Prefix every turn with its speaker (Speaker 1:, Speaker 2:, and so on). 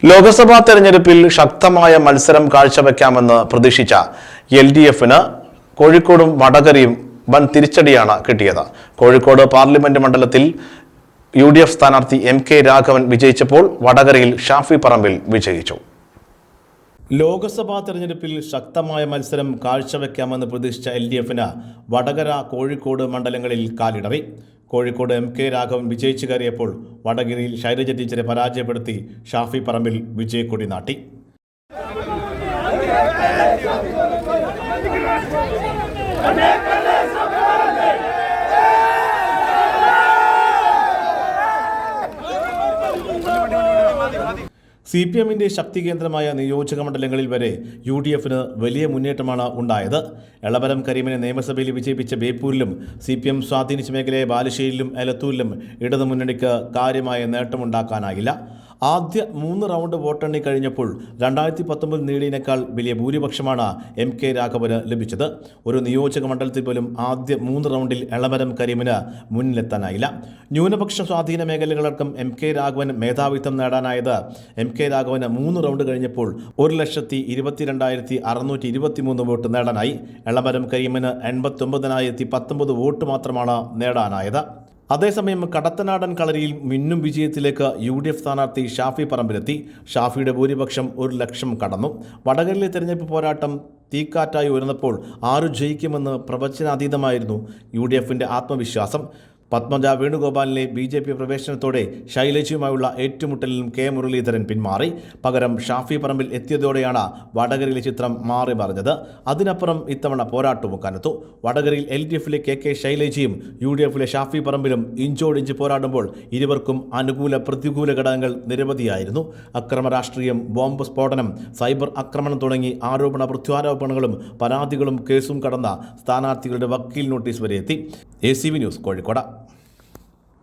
Speaker 1: ലോക്സഭാ തെരഞ്ഞെടുപ്പിൽ ശക്തമായ മത്സരം കാഴ്ചവെക്കാമെന്ന് പ്രതീക്ഷിച്ച LDFന് കോഴിക്കോടും വടകരയും വൻ തിരിച്ചടിയാണ് കിട്ടിയത്. കോഴിക്കോട് പാർലമെന്റ് മണ്ഡലത്തിൽ UDF സ്ഥാനാർത്ഥി MK രാഘവൻ വിജയിച്ചപ്പോൾ വടകരയിൽ ഷാഫി പറമ്പിൽ വിജയിച്ചു. ലോക്സഭാ തെരഞ്ഞെടുപ്പിൽ ശക്തമായ മത്സരം കാഴ്ചവെക്കാമെന്ന് പ്രതീക്ഷിച്ച LDFന് വടകര, കോഴിക്കോട് മണ്ഡലങ്ങളിൽ കാലിടറി. കോഴിക്കോട് MK രാഘവൻ വിജയിച്ചു കയറിയപ്പോൾ വടകരയിൽ ശൈലജ ടീച്ചറെ പരാജയപ്പെടുത്തി ഷാഫി പറമ്പിൽ വിജയക്കൊടി നാട്ടി. CPMന്റെ ശക്തി കേന്ദ്രമായ നിയോജക മണ്ഡലങ്ങളിൽ വരെ UDFന് വലിയ മുന്നേറ്റമാണ് ഉണ്ടായത്. എളമരം കരീമിനെ നിയമസഭയിൽ വിജയിപ്പിച്ച ബേപ്പൂരിലും CPM സ്വാധീനിച്ച മേഖലയായ ബാലുശ്ശേരിയിലും എലത്തൂരിലും ഇടതുമുന്നണിക്ക് കാര്യമായ നേട്ടമുണ്ടാക്കാനായില്ല. ആദ്യ 3 റൗണ്ട് വോട്ടെണ്ണി കഴിഞ്ഞപ്പോൾ 2019 നേടിയതിനേക്കാൾ വലിയ ഭൂരിപക്ഷമാണ് MK രാഘവന് ലഭിച്ചത്. ഒരു നിയോജക മണ്ഡലത്തിൽ പോലും ആദ്യ 3 റൗണ്ടിൽ എളമരം കരീമിന് മുന്നിലെത്താനായില്ല. ന്യൂനപക്ഷ സ്വാധീന മേഖലകളടക്കം MK രാഘവൻ മേധാവിത്വം നേടാനായത് MK രാഘവന് 3 റൗണ്ട് കഴിഞ്ഞപ്പോൾ 1,22,623 വോട്ട് നേടാനായി. എളമരം കരീമിന് 89,019 വോട്ട് മാത്രമാണ് നേടാനായത്. അതേസമയം കടത്തനാടൻ കളരിയിൽ മിന്നും വിജയത്തിലേക്ക് UDF സ്ഥാനാർത്ഥി ഷാഫി പറമ്പിലെത്തി. ഷാഫിയുടെ ഭൂരിപക്ഷം 1,00,000 കടന്നു. വടകരയിലെ തെരഞ്ഞെടുപ്പ് പോരാട്ടം തീക്കാറ്റായി ഉയർന്നപ്പോൾ ആരു ജയിക്കുമെന്ന് പ്രവചനാതീതമായിരുന്നു UDFന്റെ ആത്മവിശ്വാസം. പത്മജ വേണുഗോപാലിനെ BJP പ്രവേശനത്തോടെ ശൈലജയുമായുള്ള ഏറ്റുമുട്ടലിലും K മുരളീധരൻ പിന്മാറി. പകരം ഷാഫി പറമ്പിൽ എത്തിയതോടെയാണ് വടകരയിലെ ചിത്രം മാറി മറിഞ്ഞത്. അതിനപ്പുറം ഇത്തവണ പോരാട്ടവും കനത്തു. വടകരയിൽ LDFിലെ KK ശൈലജയും UDFിലെ ഷാഫി പറമ്പിലും ഇഞ്ചോടിഞ്ച് പോരാടുമ്പോൾ ഇരുവർക്കും അനുകൂല പ്രതികൂല ഘടകങ്ങൾ നിരവധിയായിരുന്നു. അക്രമ രാഷ്ട്രീയം, ബോംബ് സ്ഫോടനം, സൈബർ ആക്രമണം തുടങ്ങി ആരോപണ പ്രത്യാരോപണങ്ങളും പരാതികളും കേസും കടന്ന സ്ഥാനാർത്ഥികളുടെ വക്കീൽ നോട്ടീസ് വരെ എത്തി. ACV news, Kozhikode.